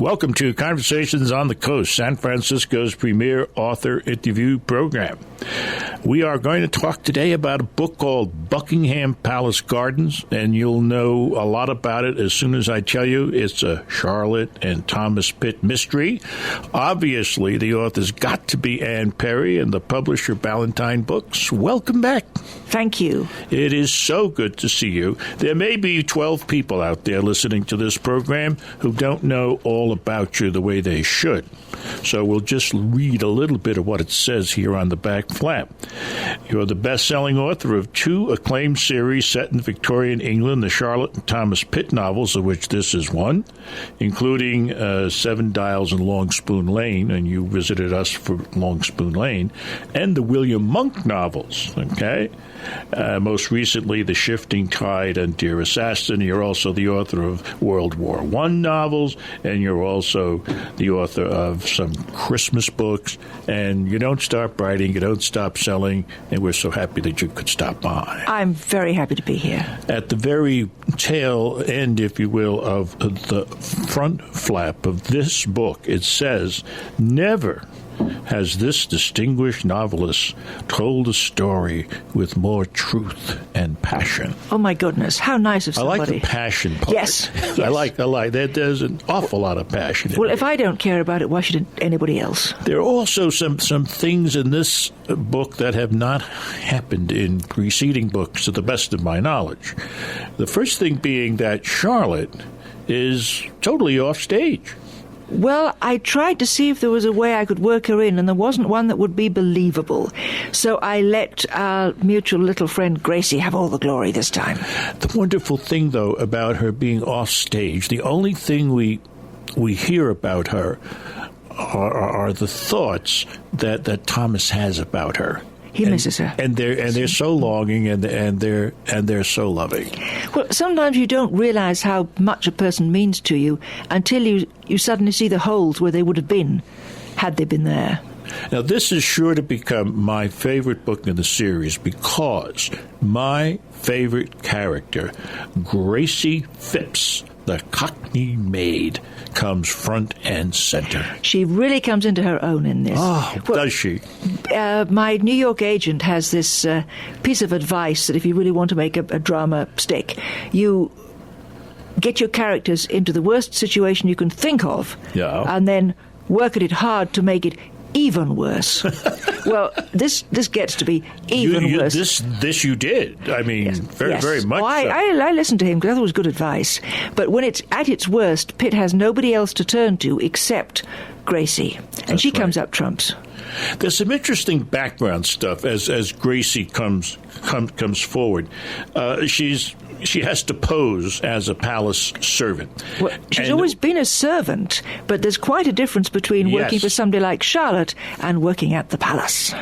Welcome to Conversations on the Coast, San Francisco's premier author interview program. We are going to talk today about a book called Buckingham Palace Gardens, and you'll know a lot about it as soon as I tell you it's a Charlotte and Thomas Pitt mystery. Obviously, the author's got to be Anne Perry and the publisher Ballantine Books. Welcome back. Thank you. It is so good to see you. There may be 12 people out there listening to this program who don't know all about you the way they should. So we'll just read a little bit of what it says here on the back flap. You're the best-selling author of 2 acclaimed series set in Victorian England, the Charlotte and Thomas Pitt novels, of which this is one, including 7 Dials and Long Spoon Lane, and you visited us for Long Spoon Lane, and the William Monk novels, okay? Most recently, The Shifting Tide and Dear Assassin. You're also the author of World War I novels, and you're also the author of some Christmas books, and you don't stop writing, you don't stop selling, and we're so happy that you could stop by. I'm very happy to be here. At the very tail end, if you will, of the front flap of this book, it says, "Never has this distinguished novelist told a story with more truth and passion." Oh, my goodness. How nice of somebody. I like the passion part. Yes. I like. There's an awful lot of passion in Well, it. if I don't care about it, why should anybody else? There are also some things in this book that have not happened in preceding books, to the best of my knowledge. The first thing being that Charlotte is totally off stage. Well, I tried to see if there was a way I could work her in, and there wasn't one that would be believable. So I let our mutual little friend Gracie have all the glory this time. The wonderful thing, though, about her being off stage, the only thing we hear about her are the thoughts that Thomas has about her. He misses her, and they're so longing, and they're so loving. Well, sometimes you don't realize how much a person means to you until you suddenly see the holes where they would have been had they been there. Now, this is sure to become my favorite book in the series because my favorite character, Gracie Phipps, the Cockney maid, comes front and center. She really comes into her own in this. Oh, well, does she? My New York agent has this piece of advice that if you really want to make a drama stick, you get your characters into the worst situation you can think of, and then work at it hard to make it even worse. Well, this gets to be even worse. This you did. I mean, yes. very much. Well, I listened to him because I thought it was good advice. But when it's at its worst, Pitt has nobody else to turn to except Gracie, and she comes up trumps. There's some interesting background stuff as Gracie comes forward. She has to pose as a palace servant. Well, she's always been a servant, but there's quite a difference between working for somebody like Charlotte and working at the palace.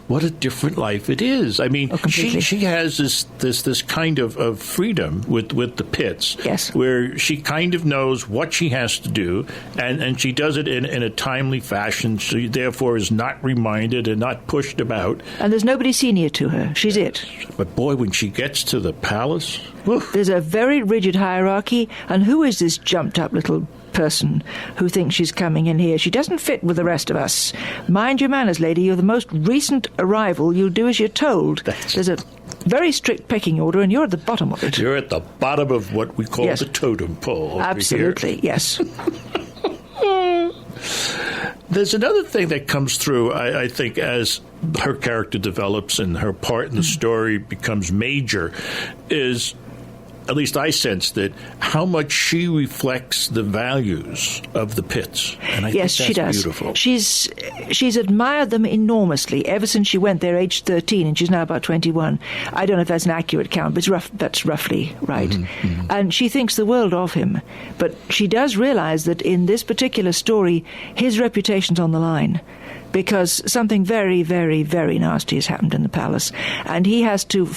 What a different life it is. I mean, she has this kind of freedom with the Pitts, yes, where she kind of knows what she has to do, and she does it in a timely fashion. She therefore is not reminded and not pushed about. And there's nobody senior to her. She's it. But boy, when she gets to the palace, whew. There's a very rigid hierarchy, and who is this jumped-up little person who thinks she's coming in here? She doesn't fit with the rest of us. Mind your manners, lady. You're the most recent arrival. You'll do as you're told. There's a very strict pecking order, and you're at the bottom of it. You're at the bottom of what we call the totem pole. Absolutely, here. Yes. There's another thing that comes through, I think, as her character develops and her part in the story becomes major, is, at least I sense that, how much she reflects the values of the Pitts. And I think that's she does. Beautiful. She's admired them enormously ever since she went there aged 13, and she's now about 21. I don't know if that's an accurate count, but that's roughly right. Mm-hmm. And she thinks the world of him. But she does realize that in this particular story, his reputation's on the line, because something very, very, very nasty has happened in the palace. And he has to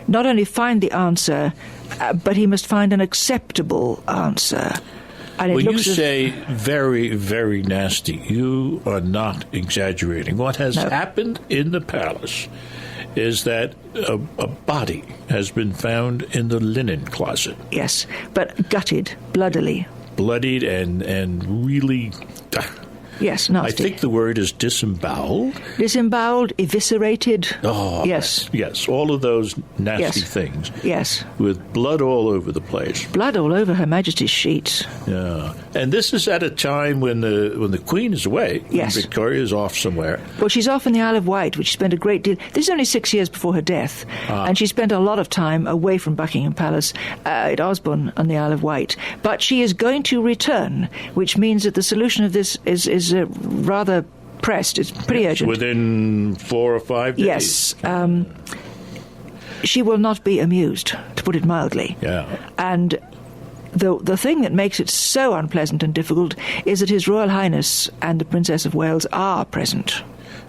not only find the answer, but he must find an acceptable answer. And when you say very, very nasty, you are not exaggerating. What has happened in the palace is that a body has been found in the linen closet. Yes, but gutted, bloodily. bloodied and really... Yes, nasty. I think the word is disemboweled. Disemboweled, eviscerated. Oh, yes. Yes, all of those nasty things. Yes. With blood all over the place. Blood all over Her Majesty's sheets. Yeah. And this is at a time when the Queen is away. Yes. Victoria is off somewhere. Well, she's off in the Isle of Wight, which she spent a great deal... This is only 6 years before her death. And she spent a lot of time away from Buckingham Palace at Osborne on the Isle of Wight. But she is going to return, which means that the solution of this is rather pressed. It's pretty urgent. Within 4 or 5 days. Yes. She will not be amused, to put it mildly. Yeah. And the thing that makes it so unpleasant and difficult is that His Royal Highness and the Princess of Wales are present.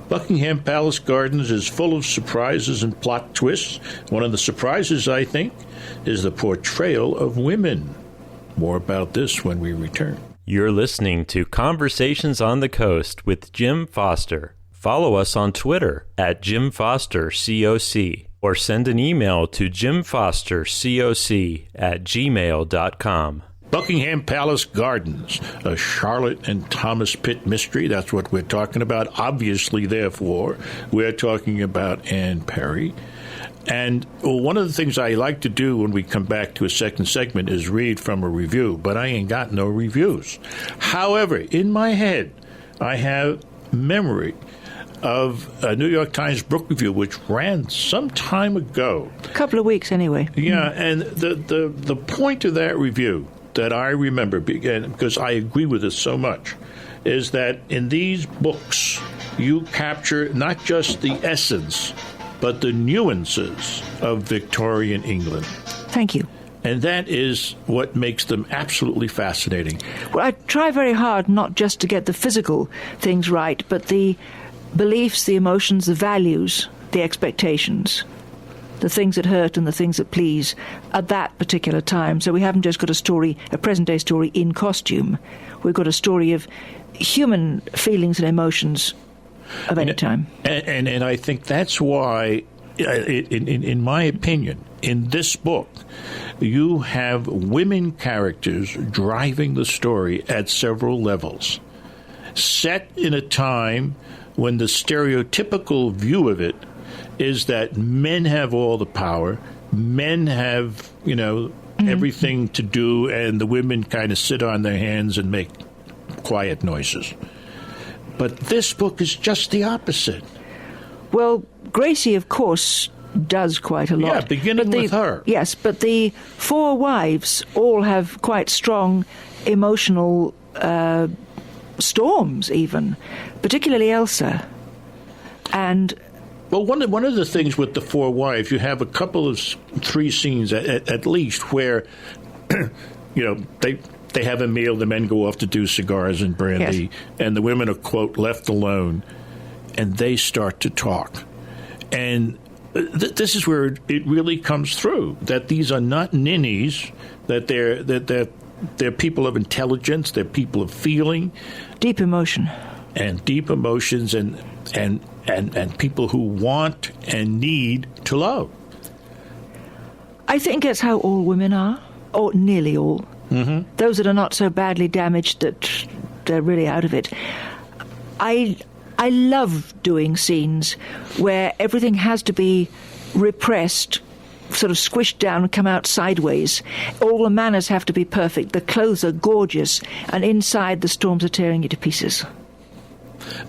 Buckingham Palace Gardens is full of surprises and plot twists. One of the surprises, I think, is the portrayal of women. More about this when we return. You're listening to Conversations on the Coast with Jim Foster. Follow us on Twitter at Jim Foster COC or send an email to jimfostercoc@gmail.com. Buckingham Palace Gardens, a Charlotte and Thomas Pitt mystery. That's what we're talking about. Obviously, therefore, we're talking about Anne Perry. And one of the things I like to do when we come back to a second segment is read from a review, but I ain't got no reviews. However, in my head, I have memory of a New York Times book review, which ran some time ago. A couple of weeks, anyway. Yeah, and the point of that review that I remember, because I agree with it so much, is that in these books, you capture not just the essence, but the nuances of Victorian England. Thank you. And that is what makes them absolutely fascinating. Well, I try very hard not just to get the physical things right, but the beliefs, the emotions, the values, the expectations, the things that hurt and the things that please at that particular time. So we haven't just got a story, a present-day story in costume. We've got a story of human feelings and emotions of any time. And I think that's why, in my opinion, in this book, you have women characters driving the story at several levels. Set in a time when the stereotypical view of it is that men have all the power, men have, everything to do, and the women kind of sit on their hands and make quiet noises. But this book is just the opposite. Well, Gracie, of course, does quite a lot. Yeah, beginning with her. Yes, but the four wives all have quite strong emotional storms, even, particularly Elsa. And... Well, one of the things with the four wives, you have a couple of 3 scenes at least where, they have a meal, the men go off to do cigars and brandy, yes, and the women are, quote, left alone, and they start to talk. And this is where it really comes through, that these are not ninnies, that they're people of intelligence, they're people of feeling. Deep emotion. And deep emotions and people who want and need to love. I think that's how all women are, or nearly all. Mm-hmm. Those that are not so badly damaged that they're really out of it. I love doing scenes where everything has to be repressed, sort of squished down and come out sideways. All the manners have to be perfect. The clothes are gorgeous, and inside the storms are tearing you to pieces.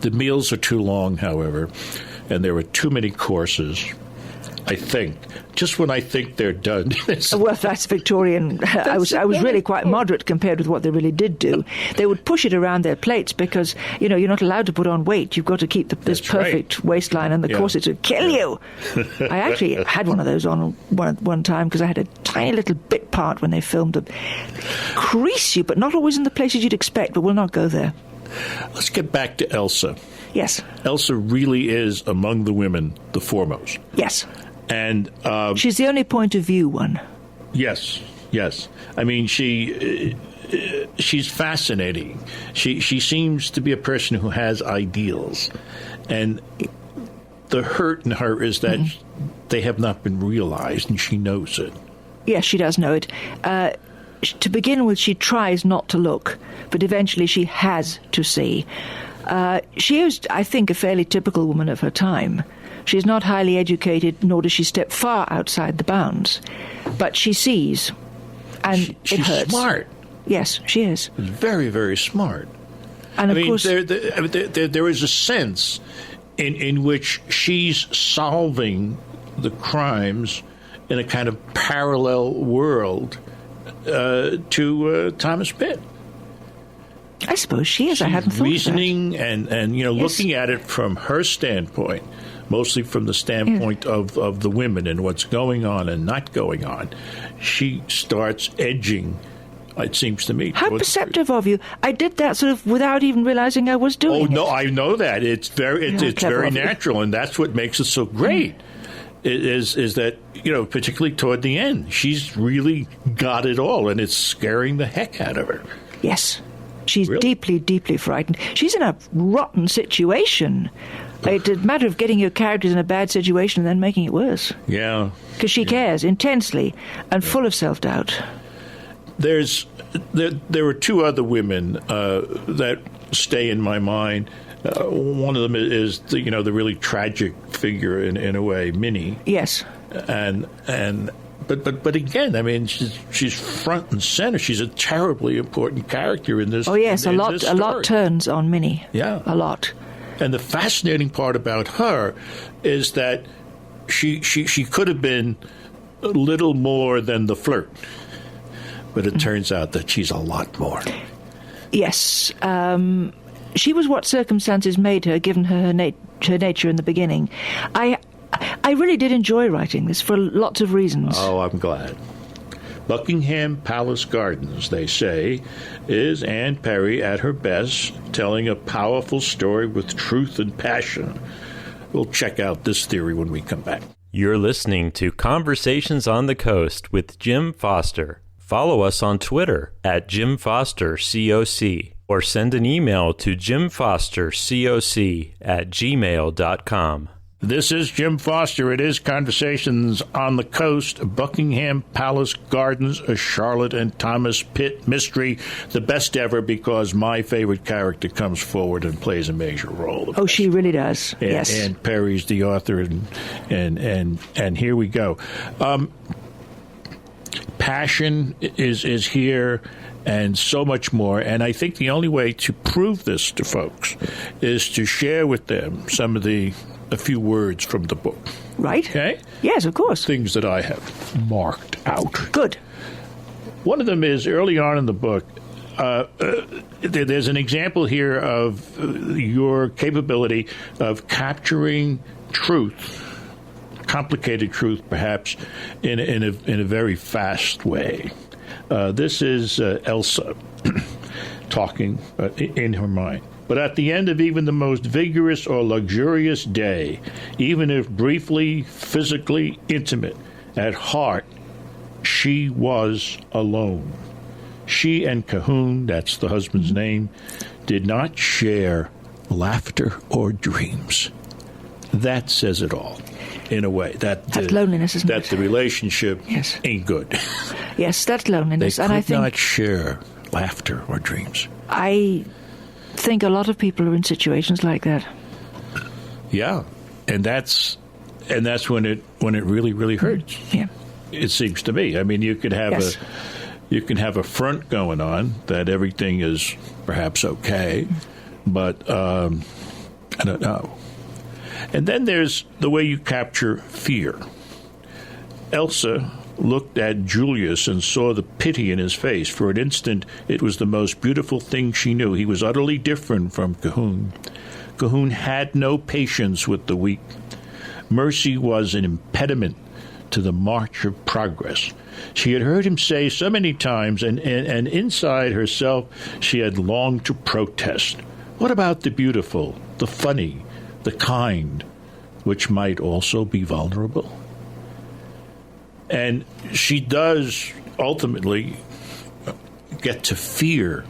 The meals are too long, however, and there are too many courses, I think. Just when I think they're done. Well, that's Victorian. I was really quite moderate compared with what they really did do. They would push it around their plates because, you're not allowed to put on weight. You've got to keep this perfect waistline, and the corsets would kill you. I actually had one of those on one time because I had a tiny little bit part when they filmed them. Crease you, but not always in the places you'd expect, but we'll not go there. Let's get back to Elsa. Yes. Elsa really is, among the women, the foremost. Yes. And she's the only point of view one. Yes. I mean, she's fascinating. She seems to be a person who has ideals, and the hurt in her is that they have not been realized, and she knows it. Yes, she does know it. to begin with, she tries not to look, but eventually she has to see. She is, I think, a fairly typical woman of her time. She's not highly educated, nor does she step far outside the bounds. But she sees, and it hurts. She's smart. Yes, she is. Very, very smart. And of course, there is a sense in which she's solving the crimes in a kind of parallel world to Thomas Pitt. I suppose she is. I hadn't thought of that. Reasoning and yes. Looking at it from her standpoint, mostly from the standpoint of the women and what's going on and not going on, she starts edging, it seems to me. How perceptive of you. I did that sort of without even realizing I was doing it. Oh, no, I know that. It's very natural, and that's what makes it so great. Is that, particularly toward the end, she's really got it all, and it's scaring the heck out of her. Yes. She's really? Deeply, deeply frightened. She's in a rotten situation. It's a matter of getting your characters in a bad situation and then making it worse. Yeah. Because she cares intensely and full of self-doubt. There were two other women that stay in my mind. One of them is the really tragic figure in a way, Minnie. Yes. But again, I mean, she's front and center. She's a terribly important character in this. Oh yes, a lot turns on Minnie. Yeah, a lot. And the fascinating part about her is that she could have been a little more than the flirt, but it turns out that she's a lot more. Yes. She was what circumstances made her, given her nature in the beginning. I really did enjoy writing this for lots of reasons. Oh, I'm glad. Buckingham Palace Gardens, they say, is Anne Perry at her best, telling a powerful story with truth and passion. We'll check out this theory when we come back. You're listening to Conversations on the Coast with Jim Foster. Follow us on Twitter at Jim Foster COC or send an email to jimfostercoc@gmail.com. This is Jim Foster. It is Conversations on the Coast, Buckingham Palace Gardens, a Charlotte and Thomas Pitt mystery, the best ever because my favorite character comes forward and plays a major role. Oh, she really does. Yes. Anne Perry's the author, and here we go. Passion is here, and so much more. And I think the only way to prove this to folks is to share with them a few words from the book. Right. Okay? Yes, of course. Things that I have marked out. Good. One of them is early on in the book, there's an example here of your capability of capturing truth, complicated truth perhaps, in a very fast way. This is Elsa talking in her mind. But at the end of even the most vigorous or luxurious day, even if briefly, physically intimate, at heart, she was alone. She and Cahoon, that's the husband's name, did not share laughter or dreams. That says it all, in a way. That's loneliness, isn't it? That the relationship ain't good. Yes, that's loneliness. They and I could think not share laughter or dreams. I think a lot of people are in situations like that. Yeah, and that's when it really, really hurts. Yeah, it seems to me. I mean, you could have a front going on that everything is perhaps okay, but I don't know. And then there's the way you capture fear. Elsa looked at Julius and saw the pity in his face. For an instant, it was the most beautiful thing she knew. He was utterly different from Cahoon. Cahoon had no patience with the weak. Mercy was an impediment to the march of progress. She had heard him say so many times, and inside herself she had longed to protest. What about the beautiful, the funny, the kind, which might also be vulnerable? And she does ultimately get to fear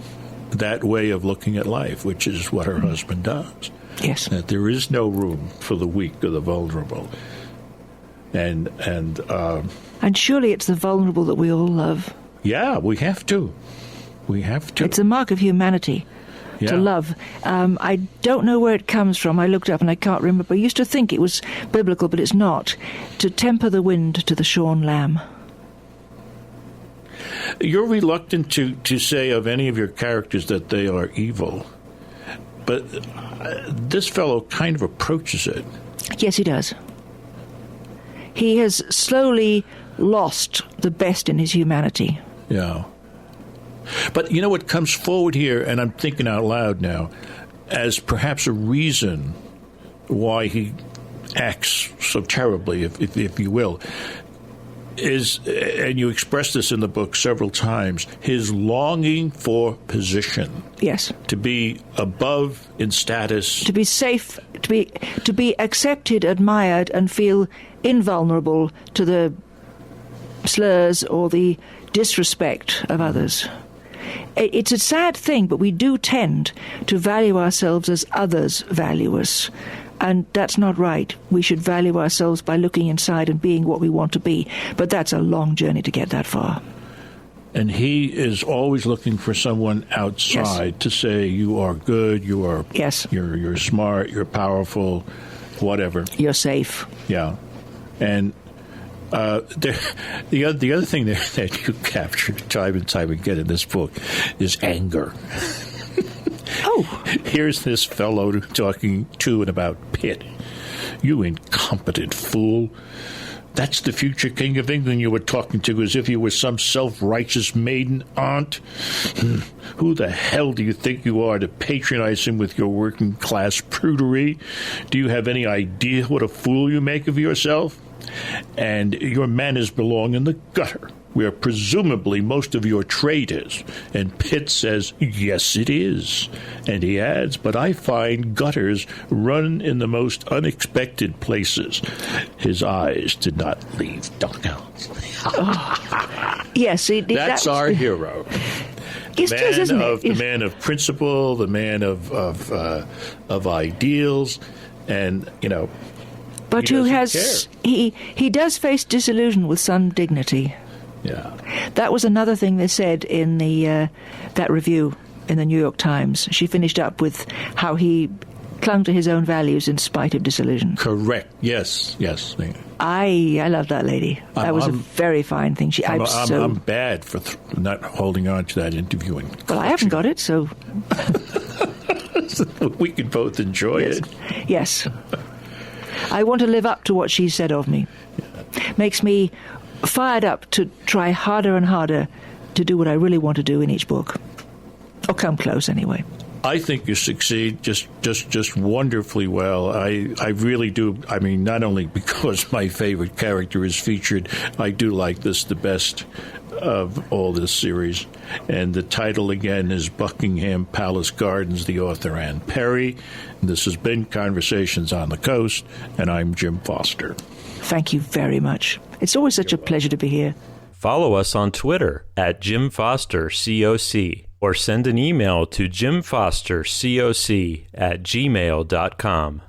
that way of looking at life, which is what her husband does. Yes. That there is no room for the weak or the vulnerable. And surely it's the vulnerable that we all love. Yeah, we have to. We have to. It's a mark of humanity. To love. I don't know where it comes from. I looked up and I can't remember. I used to think it was biblical, but it's not. To temper the wind to the shorn lamb. You're reluctant to say of any of your characters that they are evil, but this fellow kind of approaches it. Yes, he does. He has slowly lost the best in his humanity. Yeah. But you know what comes forward here, and I'm thinking out loud now, as perhaps a reason why he acts so terribly, if you will, is, and you express this in the book several times, his longing for position. Yes. To be above in status. To be safe, to be accepted, admired, and feel invulnerable to the slurs or the disrespect of others. It's a sad thing, but we do tend to value ourselves as others value us. And that's not right. We should value ourselves by looking inside and being what we want to be. But that's a long journey to get that far. And he is always looking for someone outside to say, you are good, you are, you're smart, you're powerful, whatever. You're safe. Yeah. And the other thing that you captured time and time again in this book is anger. Oh. Here's this fellow talking to and about Pitt. You incompetent fool. That's the future King of England you were talking to, as if you were some self-righteous maiden aunt. Who the hell do you think you are to patronize him with your working-class prudery? Do you have any idea what a fool you make of yourself? And your manners belong in the gutter, where presumably most of your trade is. And Pitt says, yes, it is. And he adds, but I find gutters run in the most unexpected places. His eyes did not leave Dunkhouse. Yes, that's our hero. The man of principle, the man of ideals, and, you know, but he does face disillusion with some dignity. Yeah. That was another thing they said in the that review in the New York Times. She finished up with how he clung to his own values in spite of disillusion. Correct. Yes. I love that lady. That was a very fine thing. I'm bad for not holding on to that interview. Well, I haven't got it, so we can both enjoy it. Yes. I want to live up to what she said of me. Makes me fired up to try harder and harder to do what I really want to do in each book. Or come close, anyway. I think you succeed just wonderfully well. I really do. I mean, not only because my favorite character is featured, I do like this the best of all this series. And the title, again, is Buckingham Palace Gardens, the author Anne Perry. And this has been Conversations on the Coast, and I'm Jim Foster. Thank you very much. It's always such a pleasure to be here. Follow us on Twitter at Jim Foster COC, or send an email to jimfostercoc@gmail.com.